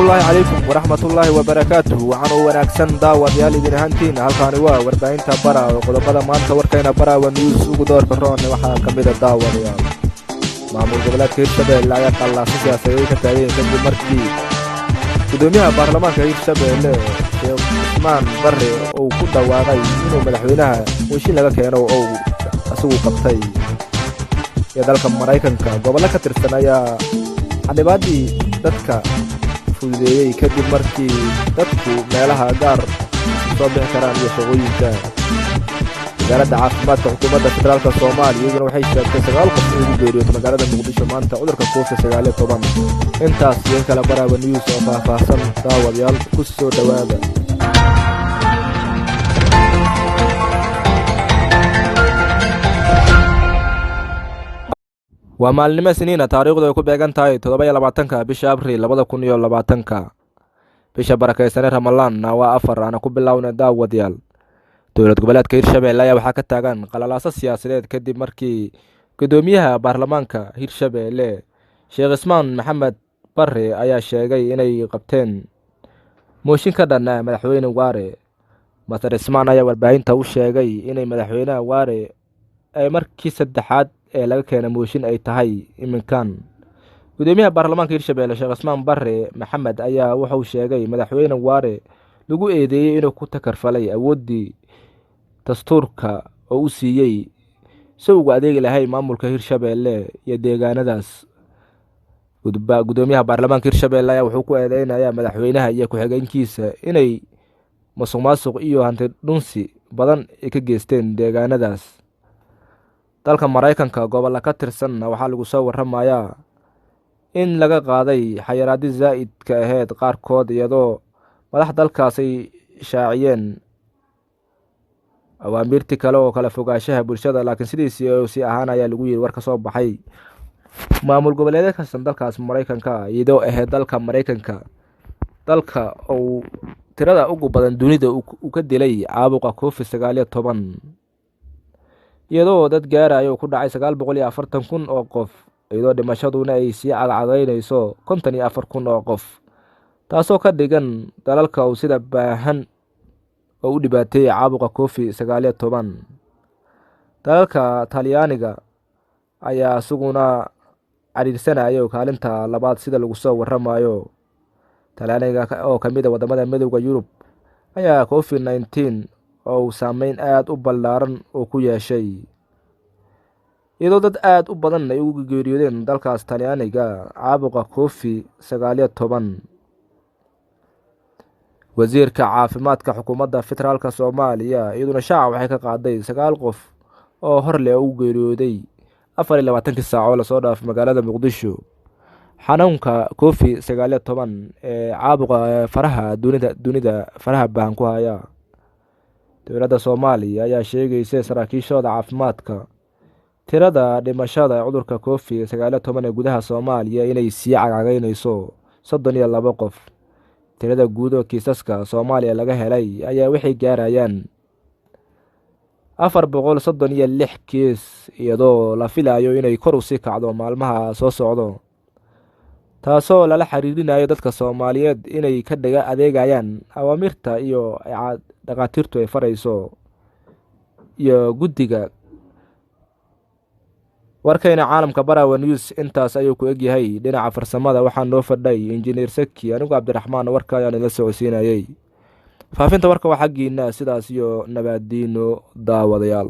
الله عليكم ورحمة الله وبركاته وعن وناكسن داود يالي دين هانتين هالكاني waa warbaahinta bara oo qodobada maanta warkayna bara waa news ugu door karoon waxa kamid ah daawad yaal maamul goboleedka Hirshabelle ayaa qallaasay siyaasadeed ka taagay kadib markii gudoomiyaha baarlamaanka Hirshabelle Sheekh Usmaan Barre oo ku dhawaaqay inuu madaxweynaha wixii laga keeno oo asugu qabtay dalka Mareykanka gobolka ka tirsan ayaa xadibadii dadka fududeeyay kadib markii dadku meelaha gaar soo bixi karaan iyo shaqooyinka wasaaradda caafimaadka xukuumadda federaalka Soomaaliya waxay sheegtay 9 qof oo geeriyooday magaalada Muqdisho maanta cudurka COVID-19 intaas iyo kala baraba news oo faahfaahsan daawadayaal ku soo dhawaada waa maalnimo Isniina taariikhdu ay ku beegan tahay 27 bisha Abriil 2020 bisha barakeysan Ramadaan waa 4 ana ku bilaawna daawadayaal dowlad goboleedka Hirshabelle ayaa waxa ka taagan qalalaasa siyaasadeed kadib markii gudoomiyaha baarlamaanka Hirshabelle Sheekh Usmaan Maxamed Barre ayaa sheegay inay qabteen mooshin ka dhan ah madaxweyne Waare Masar Ismaan ayaa warbaahinta u sheegay inay madaxweynaha Waare ay markii saddexaad ee laga keenay mooshin ay tahay iminkan gudoomiyaha baarlamaanka Hirshabelle Sheekh Usmaan Barre Maxamed ayaa wuxuu sheegay madaxweyne Waare lagu eedeeyay inuu ku takarfalay awoodii dastuurka oo uu siiyay soo adeeg lahay maamulka Hirshabelle iyo deegaanadaas gudoomiyaha baarlamaanka Hirshabelle ayaa wuxuu ku eedeynaya madaxweynaha iyo ku-xigeenkiisa inay musuqmaasuq iyo hanti dhunsi badan ka geysteen deegaanadaas dalka Mareykanka gobolka ka tirsan waxa lagu soo waramayaa in laga qaaday xayiraadii zaid ka ahayd qaarkood iyadoo madax dalkaas ay shaaciyeen awaamirti kale oo kala fogaanshaha bulshada laakiin sidiisii ahaan ayaa lagu yiri war ka soo baxay maamul goboleedka dalkaas Mareykanka iyadoo ahayd dalka Mareykanka dalka oo tirada ugu badan dunida uu ka dilay caabuqa COVID-19 iyadoo dad gaarayo ku dhacay 940,000 oo qof iyadoo dhimashaduna ay sii cagcageynayso 54,000 oo qof taasoo ka dhigan dalalka oo sida baahan oo u dhibaateeyay caabuqa COVID-19 dalalka Talyaaniga ayaa suguna cariirsanayo kaalinta labaad sida lagu soo waramayo Talyaaniga oo kamid ah wadamada midowga Yurub ayaa COVID-19 oo saameyn aad u ballaaran oo ku yeeshay iyadoo dad aad u badan ay ugu geeriyoodeen dalkaas Talyaaniga caabuqa COVID-19 wasiirka caafimaadka xukuumadda federaalka Soomaaliya iyaduna shaaca waxay ka qaaday 9 qof oo hor leh ugu geeriyooday 24 saac oo la soo dhaafay magaalada Muqdisho xanuunka COVID-19 ee caabuqa faraha dunida faraha baan ku haya dowladda Soomaaliya ayaa sheegaysa saraakiishooda caafimaadka tirada dhimashada cudurka COVID-19 ee gudaha Soomaaliya inay sii cagcageynayso 32 qof tirada guud oo kiisaska Soomaaliya laga helay ayaa waxay gaarayaan 436 kiis iyadoo la filayo inay kor u sii kacdo maalmaha soo socdo taasoo lala xiriirinayo dadka Soomaaliyeed inay ka dhaga adeegayaan awaamirta iyo dhaqaatiirtu ay farayso iyo guddiga warkayna caalamka barawa news intaas ayuu ku eg yahay dhinaca farsamada waxaan noo fadhay engineer Saki anigu Cabdiraxmaan warka ayaan la socodsiinayay faafinta warka waxa xaqiina sidaas iyo nabadiino daawadayaal